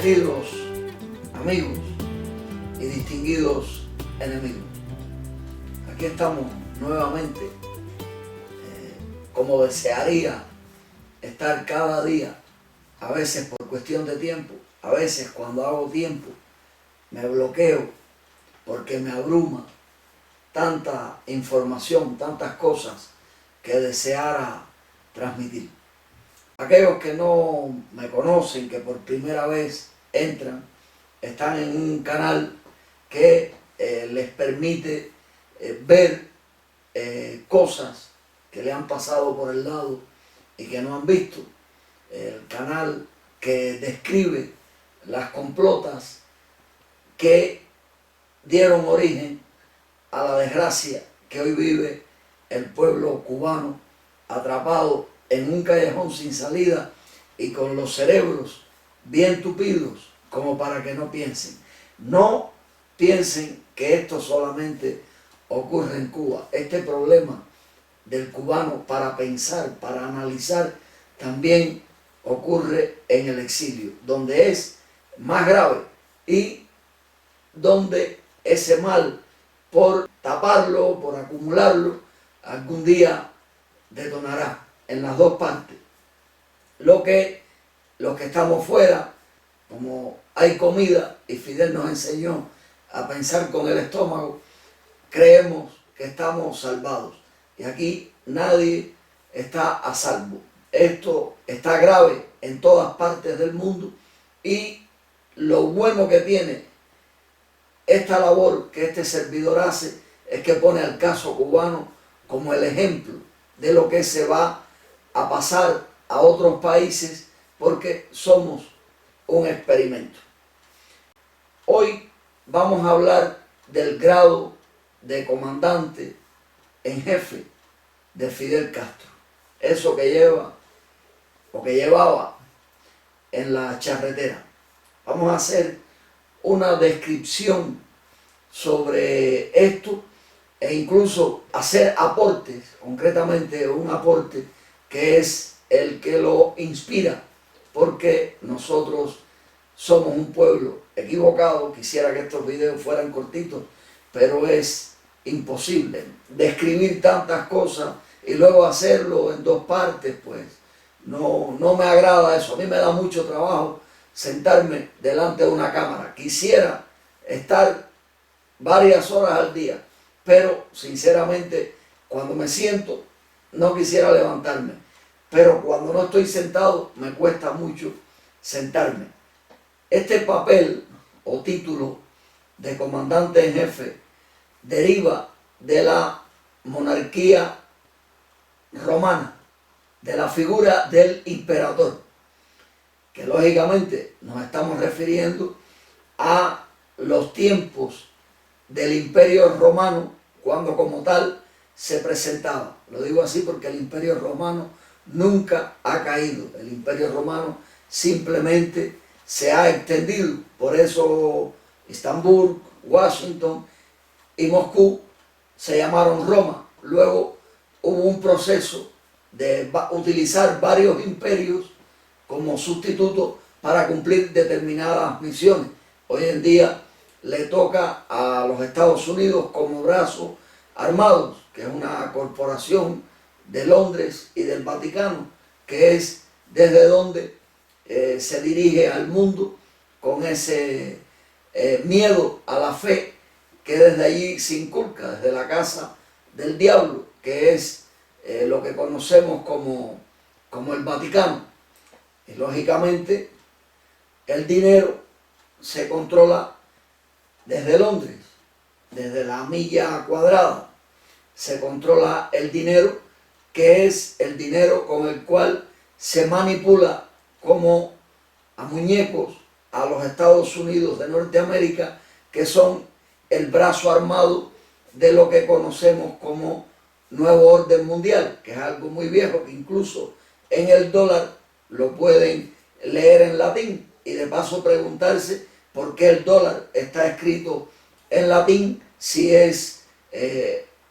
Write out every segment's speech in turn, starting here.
Queridos amigos y distinguidos enemigos, aquí estamos nuevamente, como desearía estar cada día, a veces por cuestión de tiempo, a veces cuando hago tiempo me bloqueo porque me abruma tanta información, tantas cosas que deseara transmitir. Aquellos que no me conocen, que por primera vez entran, están en un canal que les permite ver cosas que le han pasado por el lado y que no han visto. El canal que describe las complotas que dieron origen a la desgracia que hoy vive el pueblo cubano, atrapado en un callejón sin salida y con los cerebros bien tupidos como para que no piensen. No piensen que esto solamente ocurre en Cuba. Este problema del cubano para pensar, para analizar, también ocurre en el exilio, donde es más grave y donde ese mal, por taparlo, por acumularlo, algún día detonará en las dos partes. Los que estamos fuera, como hay comida y Fidel nos enseñó a pensar con el estómago, creemos que estamos salvados. Y aquí nadie está a salvo. Esto está grave en todas partes del mundo y lo bueno que tiene esta labor que este servidor hace es que pone al caso cubano como el ejemplo de lo que se va a pasar a otros países, porque somos un experimento. Hoy vamos a hablar del grado de comandante en jefe de Fidel Castro. Eso que lleva o que llevaba en la charretera. Vamos a hacer una descripción sobre esto e incluso hacer aportes, concretamente un aporte que es el que lo inspira, porque nosotros somos un pueblo equivocado. Quisiera que estos videos fueran cortitos, pero es imposible describir tantas cosas y luego hacerlo en dos partes, pues no me agrada eso. A mí me da mucho trabajo sentarme delante de una cámara. Quisiera estar varias horas al día, pero sinceramente cuando me siento no quisiera levantarme, pero cuando no estoy sentado me cuesta mucho sentarme. Este papel o título de comandante en jefe deriva de la monarquía romana, de la figura del imperador, que lógicamente nos estamos refiriendo a los tiempos del Imperio Romano, cuando como tal se presentaba. Lo digo así porque el Imperio Romano nunca ha caído. El Imperio Romano simplemente se ha extendido. Por eso Estambul, Washington y Moscú se llamaron Roma. Luego hubo un proceso de utilizar varios imperios como sustituto para cumplir determinadas misiones. Hoy en día le toca a los Estados Unidos como brazos armados, que es una corporación de Londres y del Vaticano, que es desde donde se dirige al mundo con ese miedo a la fe que desde allí se inculca, desde la casa del diablo, que es lo que conocemos como el Vaticano. Y lógicamente el dinero se controla desde Londres, desde la milla cuadrada. Se controla el dinero, que es el dinero con el cual se manipula como a muñecos a los Estados Unidos de Norteamérica, que son el brazo armado de lo que conocemos como Nuevo Orden Mundial, que es algo muy viejo, que incluso en el dólar lo pueden leer en latín y de paso preguntarse por qué el dólar está escrito en latín si es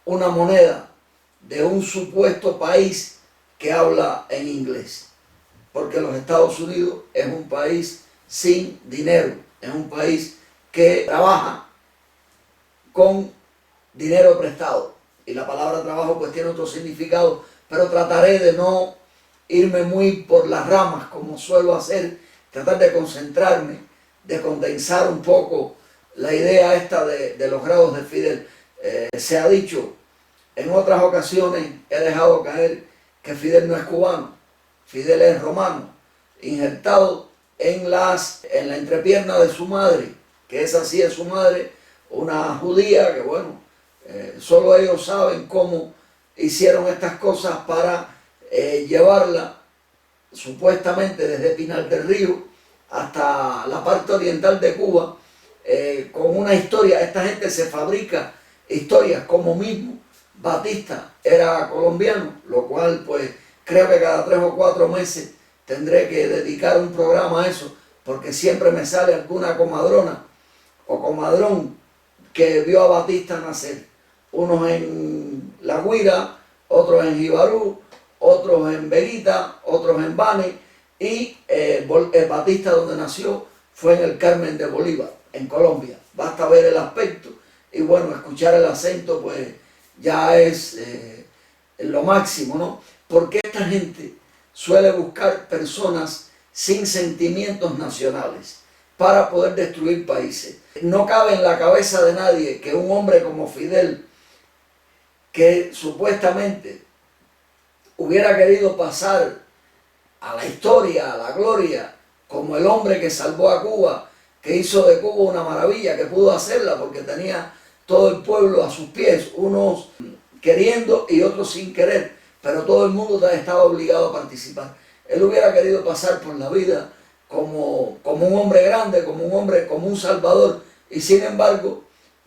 una moneda de un supuesto país que habla en inglés. Porque los Estados Unidos es un país sin dinero, es un país que trabaja con dinero prestado. Y la palabra trabajo pues tiene otro significado, pero trataré de no irme muy por las ramas como suelo hacer, tratar de concentrarme, de condensar un poco la idea esta de los grados de Fidel. Se ha dicho en otras ocasiones, he dejado caer que Fidel no es cubano, Fidel es romano, injertado en la entrepierna de su madre, que esa sí es su madre, una judía que bueno, solo ellos saben cómo hicieron estas cosas para llevarla supuestamente desde Pinar del Río hasta la parte oriental de Cuba, con una historia. Esta gente se fabrica historias, como mismo Batista era colombiano, lo cual pues creo que cada 3 o 4 meses tendré que dedicar un programa a eso, porque siempre me sale alguna comadrona o comadrón que vio a Batista nacer, unos en La Guira, otros en Jibarú, otros en Verita, otros en Bane, y Batista donde nació fue en el Carmen de Bolívar, en Colombia. Basta ver el aspecto y bueno, escuchar el acento pues ya es lo máximo, ¿no? Porque esta gente suele buscar personas sin sentimientos nacionales para poder destruir países. No cabe en la cabeza de nadie que un hombre como Fidel, que supuestamente hubiera querido pasar a la historia, a la gloria, como el hombre que salvó a Cuba, que hizo de Cuba una maravilla, que pudo hacerla porque tenía todo el pueblo a sus pies, unos queriendo y otros sin querer, pero todo el mundo estaba obligado a participar. Él hubiera querido pasar por la vida como un hombre grande, como un hombre, como un salvador, y sin embargo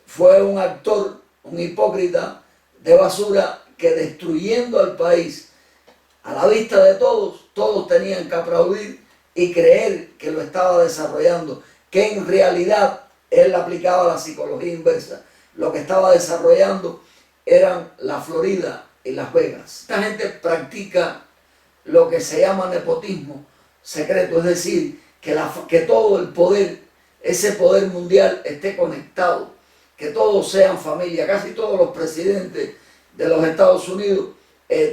fue un actor, un hipócrita de basura que, destruyendo al país a la vista de todos, todos tenían que aplaudir y creer que lo estaba desarrollando, que en realidad él aplicaba la psicología inversa. Lo que estaba desarrollando eran la Florida y Las Vegas. Esta gente practica lo que se llama nepotismo secreto, es decir, que todo el poder, ese poder mundial esté conectado, que todos sean familia. Casi todos los presidentes de los Estados Unidos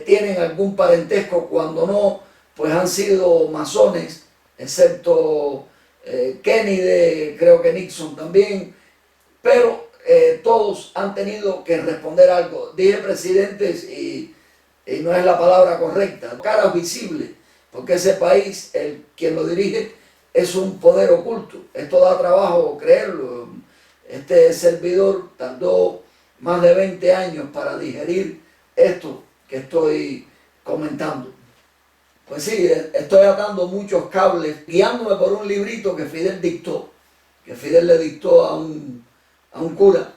tienen algún parentesco, cuando no, pues han sido masones, excepto Kennedy, creo que Nixon también, pero todos han tenido que responder algo. Dije presidentes y no es la palabra correcta, caras visibles, porque ese país, quien lo dirige, es un poder oculto. Esto da trabajo creerlo. Este servidor tardó más de 20 años para digerir esto que estoy comentando. Pues sí, estoy atando muchos cables, guiándome por un librito que Fidel dictó, que Fidel le dictó a un cura.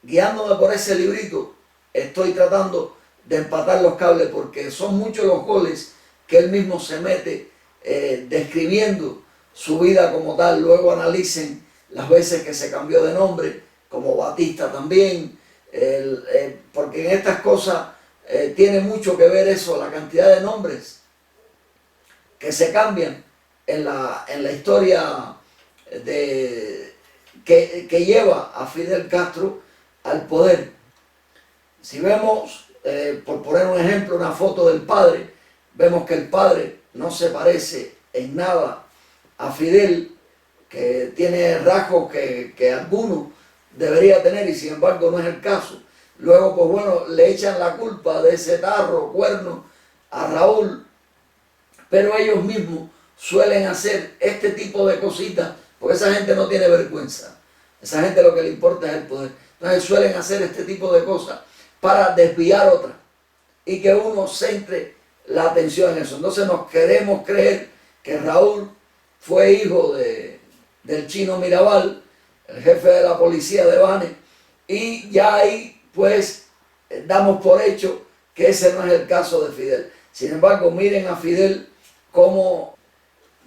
Guiándome por ese librito, estoy tratando de empatar los cables, porque son muchos los goles que él mismo se mete describiendo su vida como tal. Luego analicen las veces que se cambió de nombre, como Batista también, porque en estas cosas tiene mucho que ver eso, la cantidad de nombres que se cambian en la historia que lleva a Fidel Castro al poder. Si vemos, por poner un ejemplo, una foto del padre, vemos que el padre no se parece en nada a Fidel, que tiene rasgos que alguno debería tener y sin embargo no es el caso. Luego, pues bueno, le echan la culpa de ese tarro, cuerno, a Raúl, pero ellos mismos suelen hacer este tipo de cositas, porque esa gente no tiene vergüenza. Esa gente lo que le importa es el poder. Entonces suelen hacer este tipo de cosas para desviar otra y que uno centre la atención en eso. Entonces nos queremos creer que Raúl fue hijo del Chino Mirabal, el jefe de la policía de Bane, y ya ahí pues damos por hecho que ese no es el caso de Fidel. Sin embargo, miren a Fidel como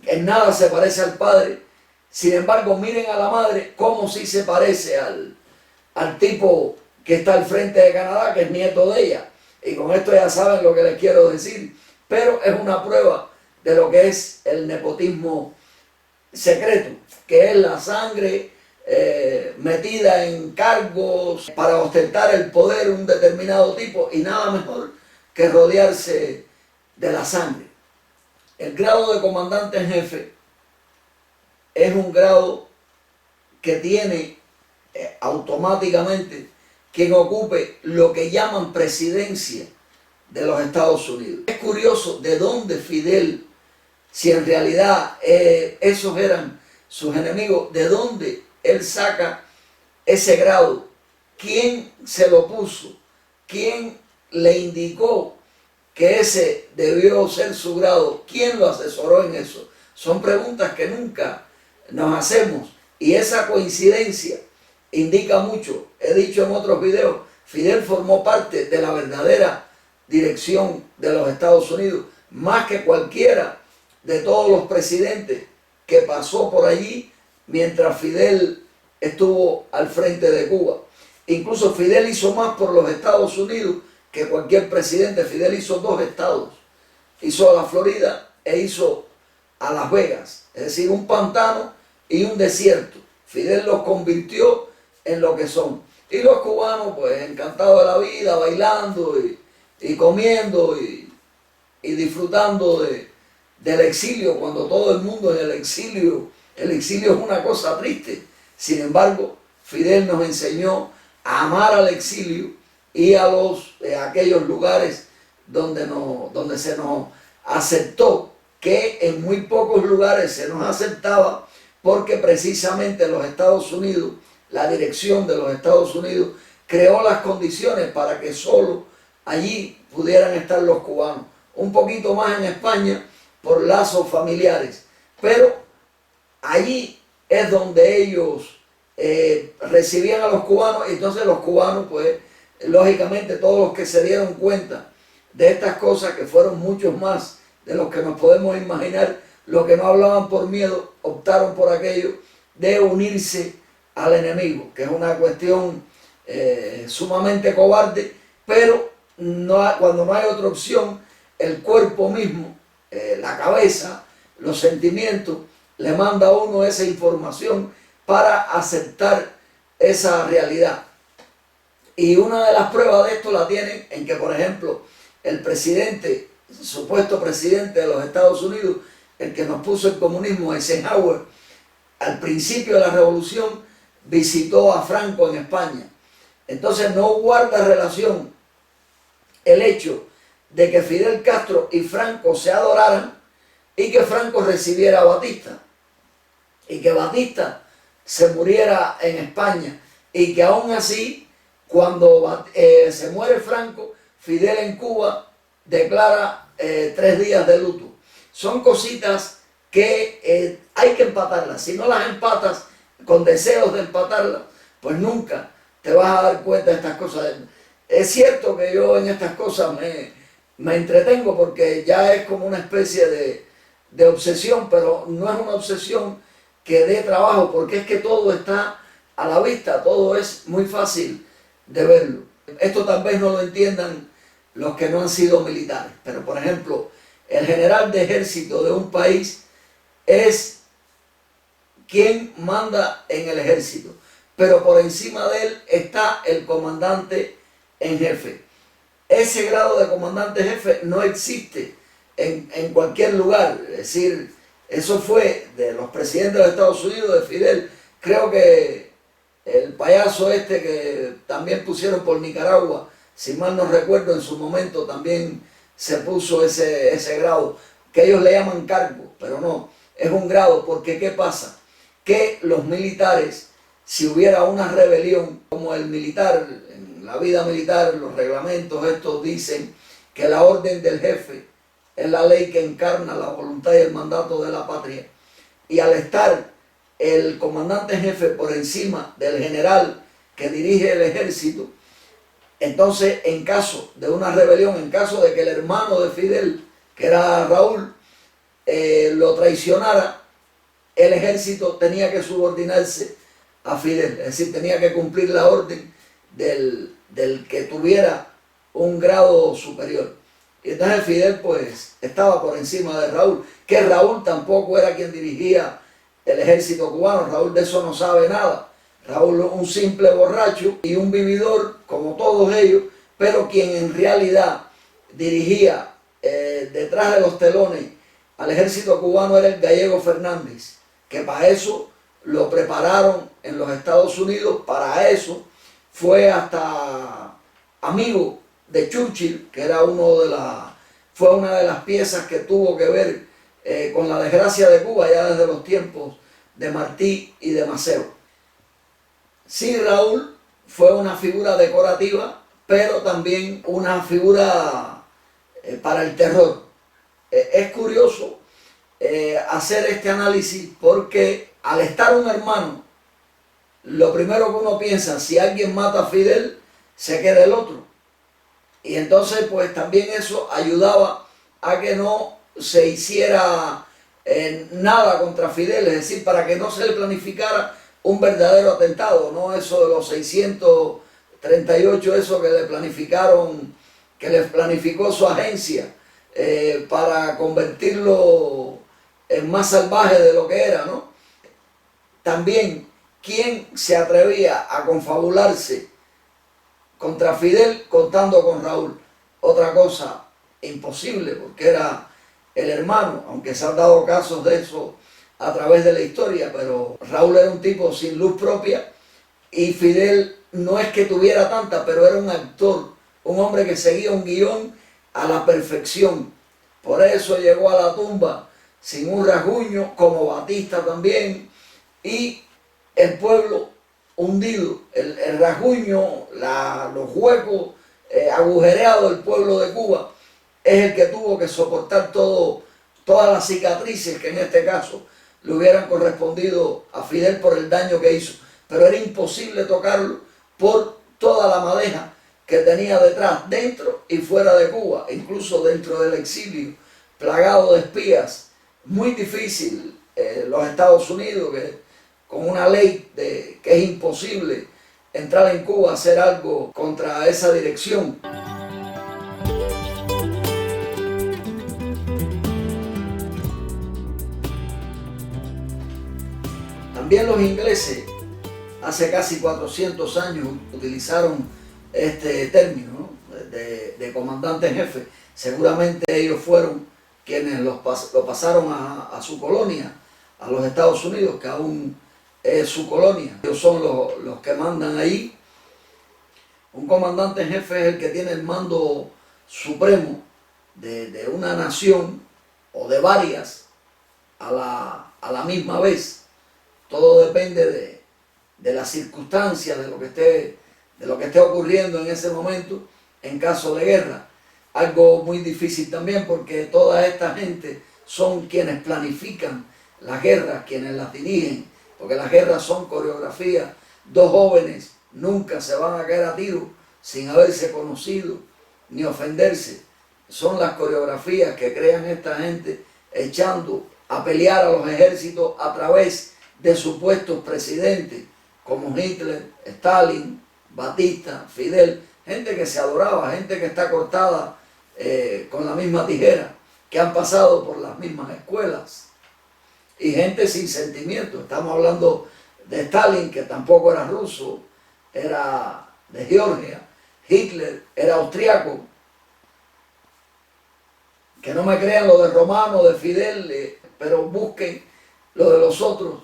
en nada se parece al padre. Sin embargo, miren a la madre como sí se parece al tipo que está al frente de Canadá, que es nieto de ella. Y con esto ya saben lo que les quiero decir. Pero es una prueba de lo que es el nepotismo secreto, que es la sangre metida en cargos para ostentar el poder de un determinado tipo, y nada mejor que rodearse de la sangre. El grado de comandante en jefe es un grado que tiene automáticamente quien ocupe lo que llaman presidencia de los Estados Unidos. Es curioso de dónde Fidel, si en realidad esos eran sus enemigos, de dónde él saca ese grado, quién se lo puso, quién le indicó que ese debió ser su grado, quién lo asesoró en eso. Son preguntas que nunca nos hacemos, y esa coincidencia indica mucho. He dicho en otros videos, Fidel formó parte de la verdadera dirección de los Estados Unidos, más que cualquiera de todos los presidentes que pasó por allí mientras Fidel estuvo al frente de Cuba. Incluso Fidel hizo más por los Estados Unidos que cualquier presidente. Fidel hizo 2 estados, hizo a la Florida e hizo a Las Vegas, es decir, un pantano y un desierto. Fidel los convirtió en lo que son. Y los cubanos, pues encantados de la vida, bailando y comiendo y disfrutando del exilio, cuando todo el mundo en el exilio es una cosa triste. Sin embargo, Fidel nos enseñó a amar al exilio y a aquellos lugares donde se nos aceptó, que en muy pocos lugares se nos aceptaba, porque precisamente los Estados Unidos, la dirección de los Estados Unidos, creó las condiciones para que solo allí pudieran estar los cubanos. Un poquito más en España por lazos familiares, pero allí es donde ellos recibían a los cubanos, y entonces los cubanos, pues lógicamente todos los que se dieron cuenta de estas cosas, que fueron muchos más de los que nos podemos imaginar, los que no hablaban por miedo, optaron por aquello de unirse al enemigo, que es una cuestión sumamente cobarde, pero cuando no hay otra opción, el cuerpo mismo, la cabeza, los sentimientos, le manda a uno esa información para aceptar esa realidad. Y una de las pruebas de esto la tienen en que, por ejemplo, el presidente, el supuesto presidente de los Estados Unidos, el que nos puso el comunismo, Eisenhower, al principio de la revolución visitó a Franco en España. Entonces no guarda relación el hecho de que Fidel Castro y Franco se adoraran y que Franco recibiera a Batista, y que Batista se muriera en España, y que aún así, cuando se muere Franco, Fidel en Cuba declara 3 días de luto. Son cositas que hay que empatarlas. Si no las empatas con deseos de empatarlas, pues nunca te vas a dar cuenta de estas cosas. Es cierto que yo en estas cosas me entretengo, porque ya es como una especie de obsesión, pero no es una obsesión que dé trabajo, porque es que todo está a la vista, todo es muy fácil de verlo. Esto tal vez no lo entiendan los que no han sido militares, pero por ejemplo, el general de ejército de un país es quien manda en el ejército, pero por encima de él está el comandante en jefe. Ese grado de comandante jefe no existe en cualquier lugar. Es decir, eso fue de los presidentes de los Estados Unidos, de Fidel. Creo que el payaso este que también pusieron por Nicaragua, si mal no recuerdo, en su momento también se puso ese grado, que ellos le llaman cargo, pero no, es un grado. Porque ¿qué pasa? Que los militares, si hubiera una rebelión, como el militar, en la vida militar, los reglamentos estos dicen que la orden del jefe es la ley que encarna la voluntad y el mandato de la patria, y al estar el comandante en jefe por encima del general que dirige el ejército, entonces en caso de una rebelión, en caso de que el hermano de Fidel, que era Raúl, lo traicionara, el ejército tenía que subordinarse a Fidel, es decir, tenía que cumplir la orden del que tuviera un grado superior. Y entonces Fidel pues estaba por encima de Raúl, que Raúl tampoco era quien dirigía el ejército cubano. Raúl de eso no sabe nada. Raúl es un simple borracho y un vividor como todos ellos, pero quien en realidad dirigía detrás de los telones al ejército cubano era el Gallego Fernández, que para eso lo prepararon en los Estados Unidos. Para eso fue hasta amigo de Churchill, que era fue una de las piezas que tuvo que ver con la desgracia de Cuba ya desde los tiempos de Martí y de Maceo. Sí, Raúl fue una figura decorativa, pero también una figura para el terror. Es curioso hacer este análisis porque al estar un hermano, lo primero que uno piensa, si alguien mata a Fidel, se queda el otro. Y entonces pues también eso ayudaba a que no se hiciera nada contra Fidel, es decir, para que no se le planificara un verdadero atentado, no eso de los 638, eso que le planificaron, que le planificó su agencia para convertirlo en más salvaje de lo que era, ¿no? También, ¿quién se atrevía a confabularse contra Fidel contando con Raúl? Otra cosa imposible, porque era el hermano, aunque se han dado casos de eso a través de la historia, pero Raúl era un tipo sin luz propia y Fidel no es que tuviera tanta, pero era un actor, un hombre que seguía un guión a la perfección. Por eso llegó a la tumba sin un rasguño, como Batista también, y el pueblo hundido, el rasguño, los huecos agujereados del pueblo de Cuba es el que tuvo que soportar todas las cicatrices que en este caso le hubieran correspondido a Fidel por el daño que hizo. Pero era imposible tocarlo por toda la madeja que tenía detrás, dentro y fuera de Cuba, incluso dentro del exilio, plagado de espías. Muy difícil los Estados Unidos, que con una ley que es imposible entrar en Cuba a hacer algo contra esa dirección. También los ingleses, hace casi 400 años, utilizaron este término, ¿no? de comandante en jefe. Seguramente ellos fueron quienes lo pasaron a su colonia, a los Estados Unidos, que aún es su colonia. Ellos son los que mandan ahí. Un comandante en jefe es el que tiene el mando supremo de una nación o de varias a la misma vez. Todo depende de las circunstancias, de lo que esté ocurriendo en ese momento en caso de guerra. Algo muy difícil también, porque toda esta gente son quienes planifican las guerras, quienes las dirigen, porque las guerras son coreografías. Dos jóvenes nunca se van a caer a tiro sin haberse conocido ni ofenderse. Son las coreografías que crean esta gente echando a pelear a los ejércitos a través de supuestos presidentes como Hitler, Stalin, Batista, Fidel, gente que se adoraba, gente que está cortada con la misma tijera, que han pasado por las mismas escuelas, y gente sin sentimiento. Estamos hablando de Stalin, que tampoco era ruso, era de Georgia. Hitler era austriaco. Que no me crean lo de Romano, de Fidel, pero busquen lo de los otros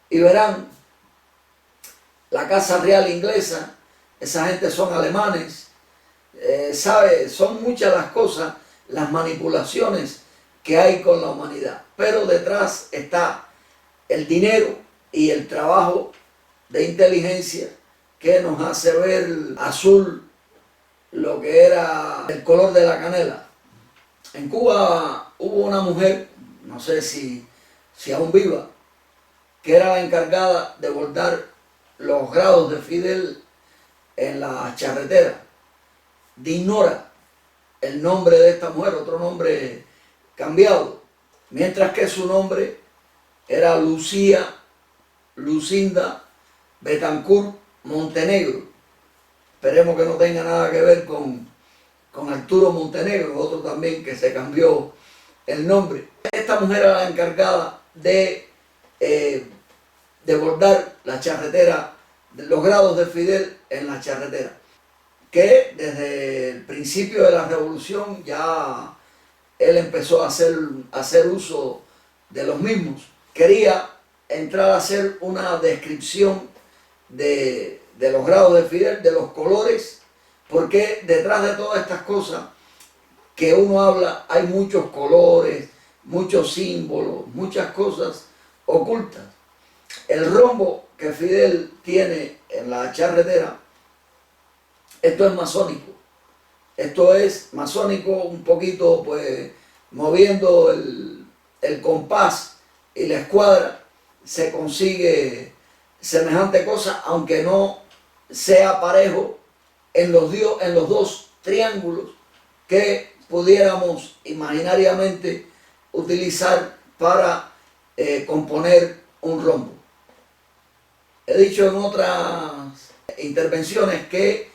y verán. La Casa Real inglesa, esa gente son alemanes, son muchas las cosas, las manipulaciones que hay con la humanidad, pero detrás está el dinero y el trabajo de inteligencia que nos hace ver azul lo que era el color de la canela. En Cuba hubo una mujer, no sé si aún viva, que era la encargada de bordar los grados de Fidel en la charretera. Ignora el nombre de esta mujer, otro nombre cambiado, mientras que su nombre era Lucinda Betancourt Montenegro. Esperemos que no tenga nada que ver con Arturo Montenegro, otro también que se cambió el nombre. Esta mujer era la encargada de de bordar la charretera, los grados de Fidel en la charretera, que desde el principio de la revolución ya él empezó a hacer uso de los mismos. Quería entrar a hacer una descripción de los grados de Fidel, de los colores, porque detrás de todas estas cosas que uno habla hay muchos colores, muchos símbolos, muchas cosas ocultas. El rombo que Fidel tiene en la charretera, esto es masónico. Esto es masónico un poquito, pues, moviendo el compás y la escuadra, se consigue semejante cosa, aunque no sea parejo en los dos triángulos que pudiéramos imaginariamente utilizar para componer un rombo. He dicho en otras intervenciones que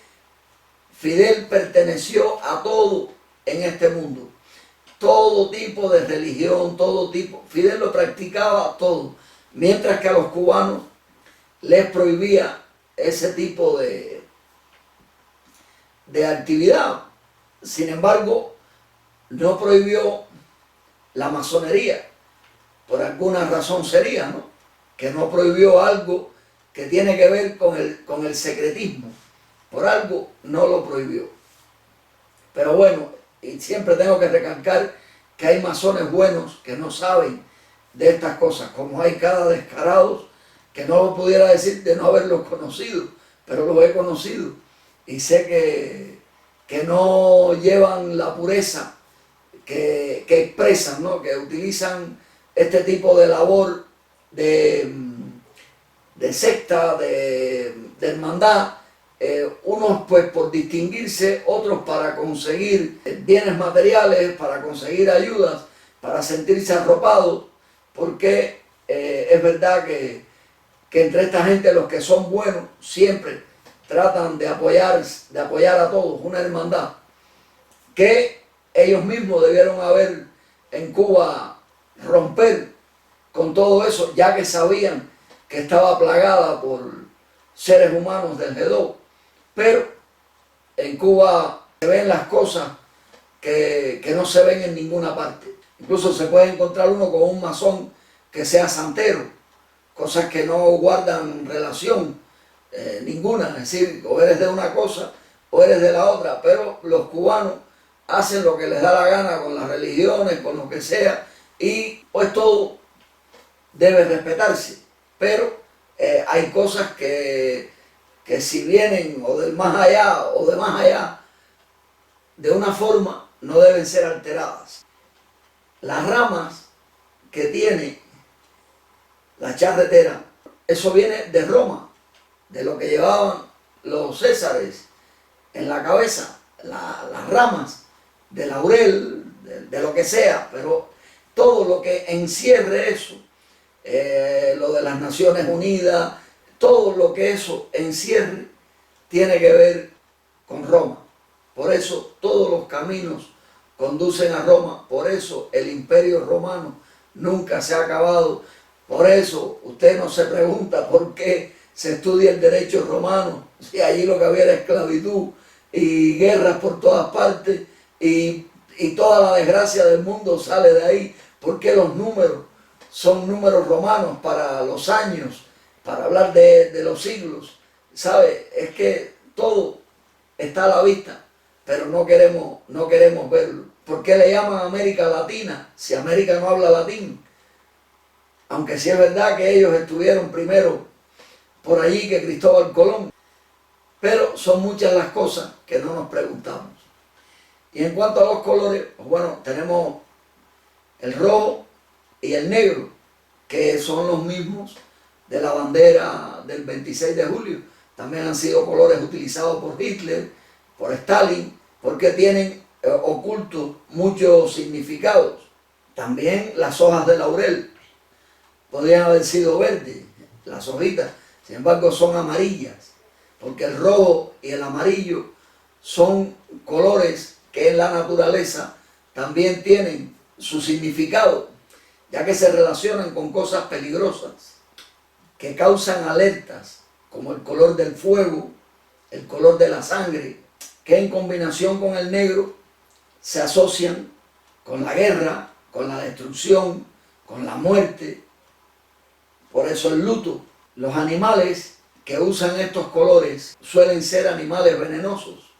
Fidel perteneció a todo en este mundo, todo tipo de religión, todo tipo. Fidel lo practicaba todo, mientras que a los cubanos les prohibía ese tipo de actividad. Sin embargo, no prohibió la masonería, por alguna razón sería, ¿no? Que no prohibió algo que tiene que ver con el secretismo. Por algo no lo prohibió. Pero bueno, y siempre tengo que recalcar que hay masones buenos que no saben de estas cosas, como hay cada descarados que no lo pudiera decir de no haberlos conocido, pero los he conocido y sé que no llevan la pureza que expresan, ¿no? Que utilizan este tipo de labor de secta, de hermandad, unos pues por distinguirse, otros para conseguir bienes materiales, para conseguir ayudas, para sentirse arropados, porque es verdad que entre esta gente los que son buenos siempre tratan de apoyar a todos, una hermandad que ellos mismos debieron haber en Cuba romper con todo eso, ya que sabían que estaba plagada por seres humanos del G2, pero en Cuba se ven las cosas que no se ven en ninguna parte. Incluso se puede encontrar uno con un masón que sea santero, cosas que no guardan relación ninguna, es decir, o eres de una cosa o eres de la otra, pero los cubanos hacen lo que les da la gana con las religiones, con lo que sea, y pues todo debe respetarse, pero hay cosas que si vienen o del más allá o de más allá, de una forma no deben ser alteradas. Las ramas que tiene la charretera, eso viene de Roma, de lo que llevaban los césares en la cabeza, las ramas de laurel, de lo que sea, pero todo lo que encierre eso, lo de las Naciones Unidas, todo lo que eso encierre, tiene que ver con Roma. Por eso todos los caminos conducen a Roma, por eso el Imperio Romano nunca se ha acabado, por eso usted no se pregunta por qué se estudia el derecho romano, si allí lo que había era esclavitud y guerras por todas partes y toda la desgracia del mundo sale de ahí, porque los números son números romanos para los años, para hablar de los siglos, ¿sabe? Es que todo está a la vista, pero no queremos verlo. ¿Por qué le llaman América Latina si América no habla latín? Aunque sí es verdad que ellos estuvieron primero por allí que Cristóbal Colón, pero son muchas las cosas que no nos preguntamos. Y en cuanto a los colores, pues bueno, tenemos el rojo y el negro, que son los mismos de la bandera del 26 de julio. También han sido colores utilizados por Hitler, por Stalin, porque tienen ocultos muchos significados. También las hojas de laurel podrían haber sido verdes, las hojitas, sin embargo son amarillas, porque el rojo y el amarillo son colores que en la naturaleza también tienen su significado. ya que se relacionan con cosas peligrosas que causan alertas, como el color del fuego, el color de la sangre, que en combinación con el negro se asocian con la guerra, con la destrucción, con la muerte. Por eso el luto. Los animales que usan estos colores suelen ser animales venenosos.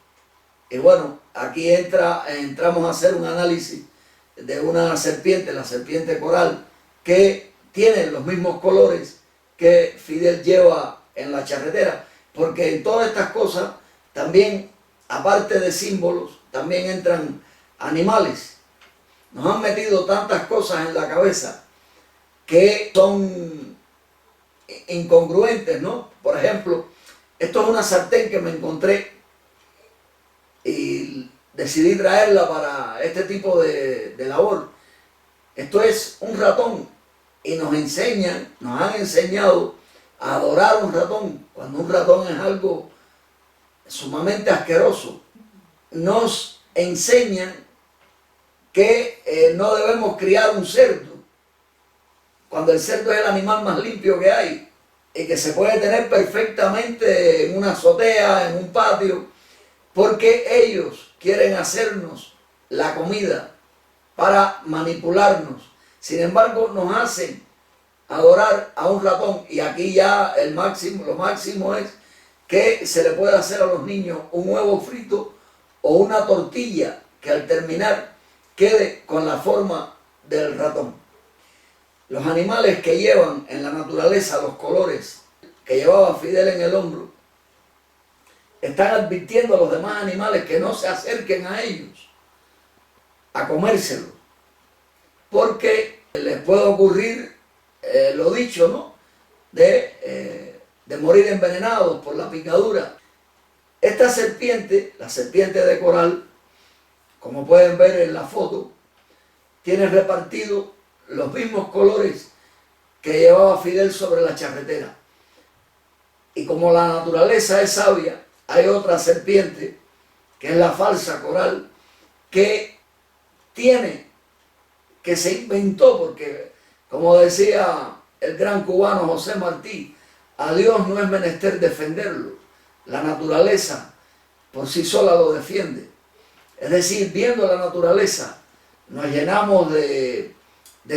Y bueno, aquí entramos a hacer un análisis de una serpiente, la serpiente coral, que tiene los mismos colores que Fidel lleva en la charretera, porque en todas estas cosas también, aparte de símbolos, también entran animales. Nos han metido tantas cosas en la cabeza que son incongruentes, ¿no? Por ejemplo, esto es una sartén que me encontré y decidí traerla para este tipo de labor. Esto es un ratón y nos han enseñado a adorar un ratón, cuando un ratón es algo sumamente asqueroso. Nos enseñan que no debemos criar un cerdo, cuando el cerdo es el animal más limpio que hay y que se puede tener perfectamente en una azotea, en un patio, porque ellos quieren hacernos la comida para manipularnos. Sin embargo, nos hacen adorar a un ratón, y aquí ya lo máximo es que se le puede hacer a los niños un huevo frito o una tortilla que al terminar quede con la forma del ratón. Los animales que llevan en la naturaleza los colores que llevaba Fidel en el hombro están advirtiendo a los demás animales que no se acerquen a ellos a comérselos, porque les puede ocurrir lo dicho, ¿no? De morir envenenados por la picadura. Esta serpiente, la serpiente de coral, como pueden ver en la foto, tiene repartido los mismos colores que llevaba Fidel sobre la charretera. Y como la naturaleza es sabia, hay otra serpiente, que es la falsa coral, que se inventó, porque como decía el gran cubano José Martí, a Dios no es menester defenderlo, la naturaleza por sí sola lo defiende. Es decir, viendo la naturaleza, nos llenamos de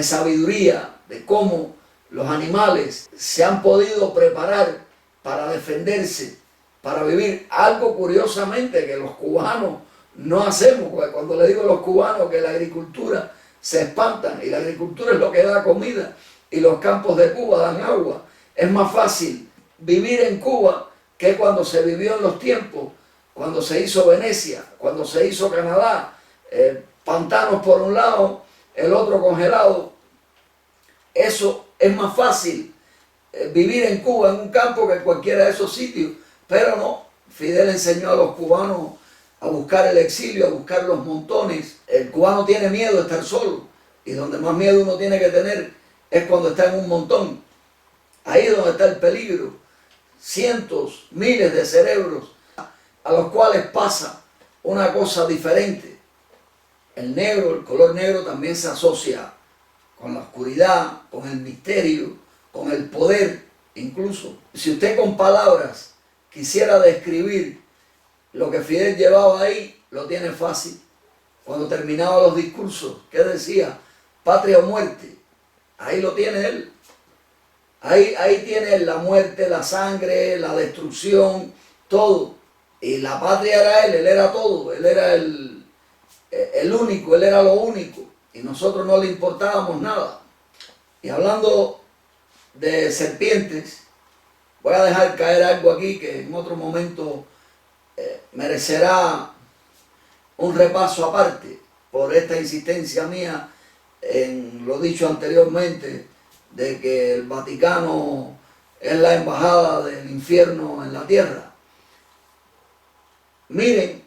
sabiduría, de cómo los animales se han podido preparar para defenderse, para vivir. Algo curiosamente que los cubanos no hacemos, porque cuando le digo a los cubanos que la agricultura se espantan, y la agricultura es lo que da comida, y los campos de Cuba dan agua. Es más fácil vivir en Cuba que cuando se vivió en los tiempos, cuando se hizo Venecia, cuando se hizo Canadá, pantanos por un lado, el otro congelado. Eso es más fácil vivir en Cuba, en un campo, que en cualquiera de esos sitios. Pero no, Fidel enseñó a los cubanos a buscar el exilio, a buscar los montones. El cubano tiene miedo de estar solo, y donde más miedo uno tiene que tener es cuando está en un montón. Ahí es donde está el peligro. Cientos, miles de cerebros a los cuales pasa una cosa diferente. El negro, el color negro también se asocia con la oscuridad, con el misterio, con el poder. Incluso si usted con palabras quisiera describir lo que Fidel llevaba ahí, lo tiene fácil. Cuando terminaba los discursos, ¿qué decía? Patria o muerte. Ahí lo tiene él. Ahí tiene la muerte, la sangre, la destrucción, todo. Y la patria era él era todo. Él era el único, él era lo único. Y nosotros no le importábamos nada. Y hablando de serpientes, voy a dejar caer algo aquí que en otro momento merecerá un repaso aparte, por esta insistencia mía en lo dicho anteriormente, de que el Vaticano es la embajada del infierno en la tierra. Miren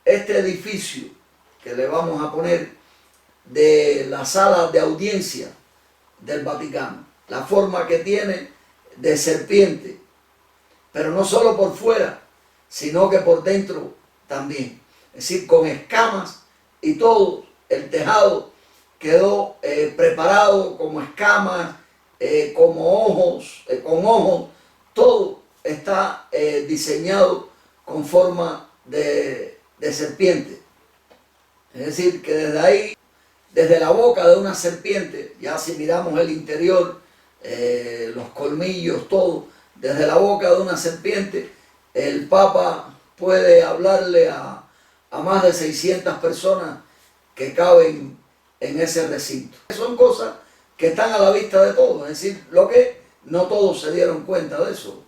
este edificio que le vamos a poner de la sala de audiencia del Vaticano, la forma que tiene de serpiente, pero no solo por fuera, sino que por dentro también, es decir, con escamas y todo. El tejado quedó preparado como escamas, como ojos, con ojos, todo está diseñado con forma de serpiente. Es decir, que desde ahí, desde la boca de una serpiente, ya si miramos el interior, los colmillos, todo, desde la boca de una serpiente, el Papa puede hablarle a más de 600 personas que caben en ese recinto. Son cosas que están a la vista de todos, es decir, lo que no todos se dieron cuenta de eso.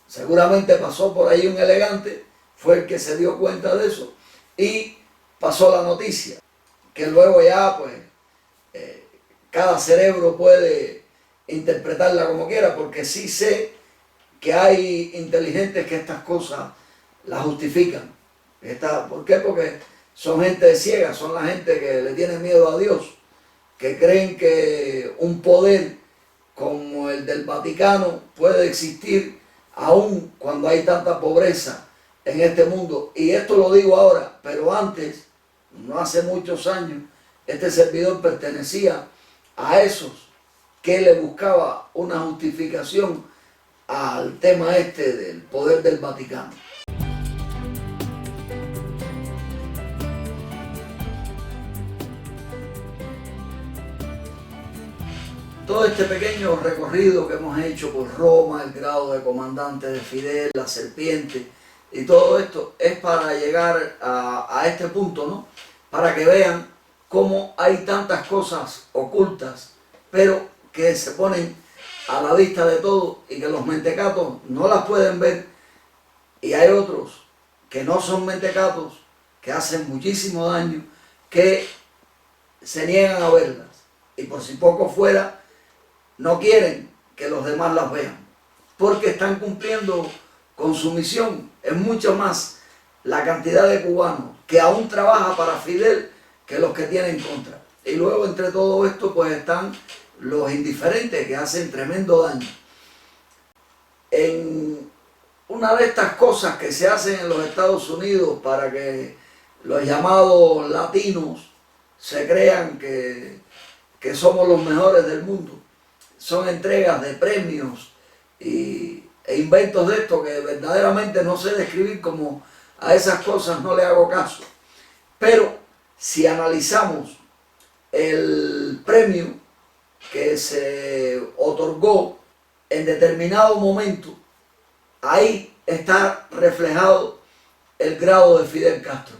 Seguramente pasó por ahí un elegante, fue el que se dio cuenta de eso y pasó la noticia, que luego ya pues cada cerebro puede interpretarla como quiera, porque sí sé que hay inteligentes que estas cosas las justifican. ¿Por qué? Porque son gente ciega, son la gente que le tiene miedo a Dios, que creen que un poder como el del Vaticano puede existir aún cuando hay tanta pobreza en este mundo. Y esto lo digo ahora, pero antes, no hace muchos años, este servidor pertenecía a esos que le buscaba una justificación al tema este del poder del Vaticano. Todo este pequeño recorrido que hemos hecho por Roma, el grado de comandante de Fidel, la serpiente y todo esto es para llegar a este punto, ¿no? Para que vean cómo hay tantas cosas ocultas, pero que se ponen a la vista de todos y que los mentecatos no las pueden ver, y hay otros que no son mentecatos, que hacen muchísimo daño, que se niegan a verlas y por si poco fuera no quieren que los demás las vean, porque están cumpliendo con su misión. Es mucho más la cantidad de cubanos que aún trabaja para Fidel que los que tienen en contra. Y luego entre todo esto pues están los indiferentes que hacen tremendo daño. En una de estas cosas que se hacen en los Estados Unidos para que los llamados latinos se crean que somos los mejores del mundo, son entregas de premios e inventos de esto que verdaderamente no sé describir, como a esas cosas no le hago caso. Pero si analizamos el premio que se otorgó en determinado momento, ahí está reflejado el grado de Fidel Castro.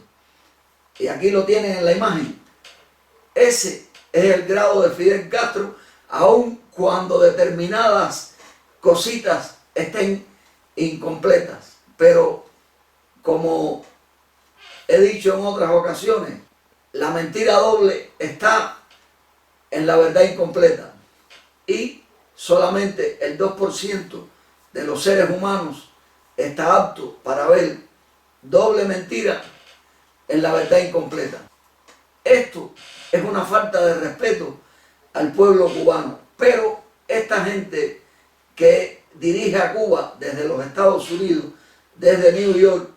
Y aquí lo tienen en la imagen. Ese es el grado de Fidel Castro, aun cuando determinadas cositas estén incompletas. Pero como he dicho en otras ocasiones, la mentira doble está en la verdad incompleta. Y solamente el 2% de los seres humanos está apto para ver doble mentira en la verdad incompleta. Esto es una falta de respeto al pueblo cubano, pero esta gente que dirige a Cuba desde los Estados Unidos, desde New York,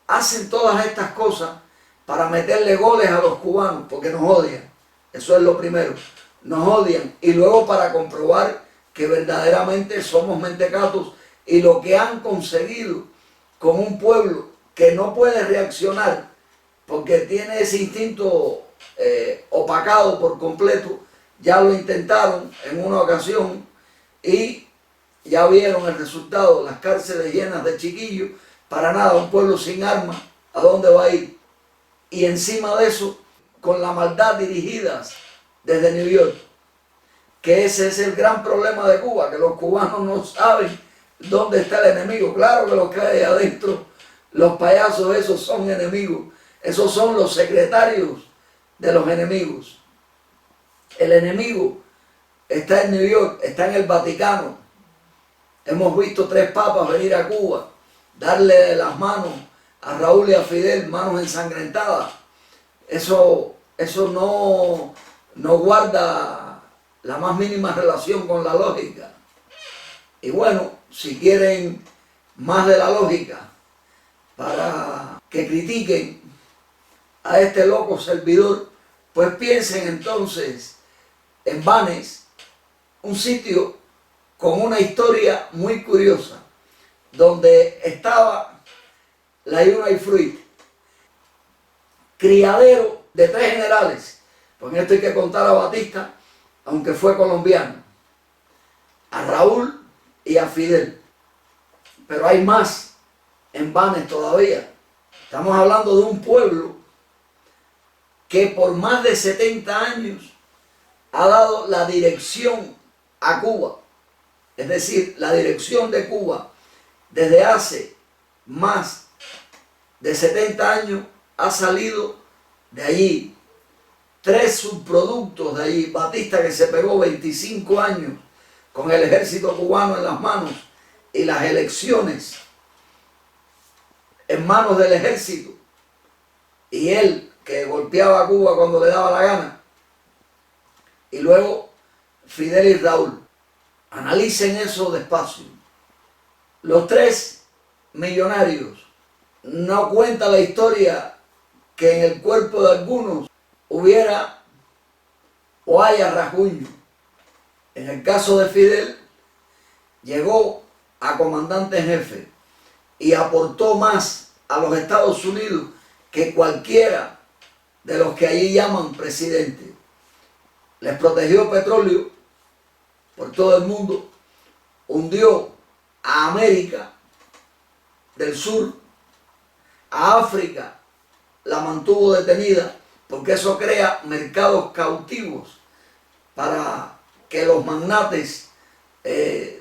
hacen todas estas cosas para meterle goles a los cubanos, porque nos odian. Eso es lo primero, nos odian, y luego para comprobar que verdaderamente somos mentecatos y lo que han conseguido con un pueblo que no puede reaccionar porque tiene ese instinto opacado por completo. Ya lo intentaron en una ocasión y ya vieron el resultado, las cárceles llenas de chiquillos. Para nada, un pueblo sin armas, ¿a dónde va a ir? Y encima de eso, con la maldad dirigidas desde New York, que ese es el gran problema de Cuba, que los cubanos no saben dónde está el enemigo. Claro que los que hay adentro, los payasos esos son enemigos, esos son los secretarios de los enemigos. El enemigo está en New York, está en el Vaticano. Hemos visto 3 papas venir a Cuba, darle las manos a Raúl y a Fidel, manos ensangrentadas. Eso no guarda la más mínima relación con la lógica. Y bueno, si quieren más de la lógica, para que critiquen a este loco servidor, Pues piensen entonces en Vannes, un sitio con una historia muy curiosa, donde estaba la United Fruit, criadero de 3 generales. Pues en esto hay que contar a Batista, aunque fue colombiano, a Raúl y a Fidel. Pero hay más en Vannes todavía. Estamos hablando de un pueblo que por más de 70 años ha dado la dirección a Cuba. Es decir, la dirección de Cuba desde hace más de 70 años ha salido de allí. 3 subproductos de allí. Batista, que se pegó 25 años con el ejército cubano en las manos y las elecciones en manos del ejército, y él que golpeaba a Cuba cuando le daba la gana. Y luego Fidel y Raúl. Analicen eso despacio. Los 3 millonarios. No cuenta la historia que en el cuerpo de algunos hubiera o haya rasguño. En el caso de Fidel, llegó a comandante en jefe y aportó más a los Estados Unidos que cualquiera de los que allí llaman presidente. Les protegió petróleo por todo el mundo, hundió a América del Sur, a África la mantuvo detenida, porque eso crea mercados cautivos para que los magnates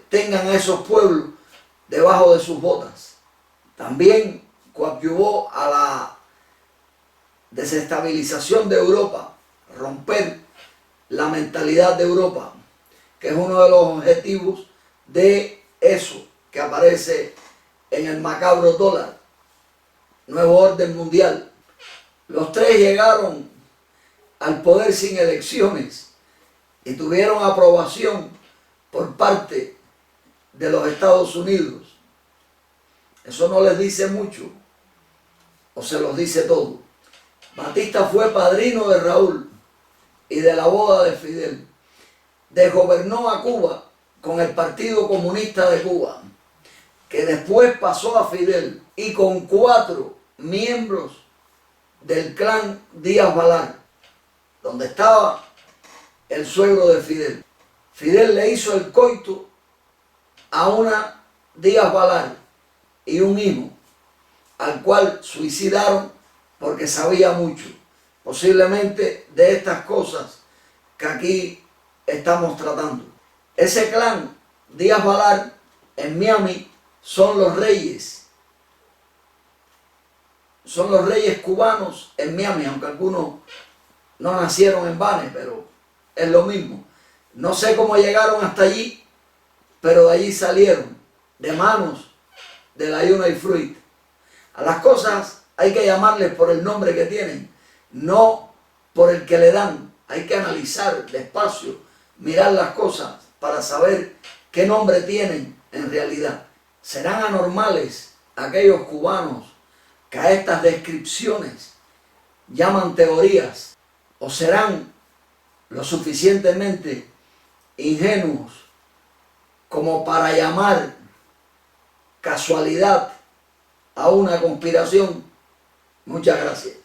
tengan a esos pueblos debajo de sus botas. También coadyuvó a la desestabilización de Europa, romper la mentalidad de Europa, que es uno de los objetivos de eso que aparece en el macabro dólar, nuevo orden mundial. Los 3 llegaron al poder sin elecciones y tuvieron aprobación por parte de los Estados Unidos. Eso no les dice mucho, o se los dice todo. Batista fue padrino de Raúl y de la boda de Fidel. Desgobernó a Cuba con el Partido Comunista de Cuba, que después pasó a Fidel, y con 4 miembros del clan Díaz-Balart, donde estaba el suegro de Fidel. Fidel le hizo el coito a una Díaz-Balart y un hijo, al cual suicidaron porque sabía mucho, posiblemente de estas cosas que aquí estamos tratando. Ese clan Díaz-Balart en Miami son los reyes cubanos en Miami, aunque algunos no nacieron en Vannes, pero es lo mismo. No sé cómo llegaron hasta allí, pero de allí salieron, de manos de la United Fruit. A las cosas hay que llamarles por el nombre que tienen, no por el que le dan. Hay que analizar despacio, mirar las cosas para saber qué nombre tienen en realidad. ¿Serán anormales aquellos cubanos que a estas descripciones llaman teorías? ¿O serán lo suficientemente ingenuos como para llamar casualidad a una conspiración? Muchas gracias.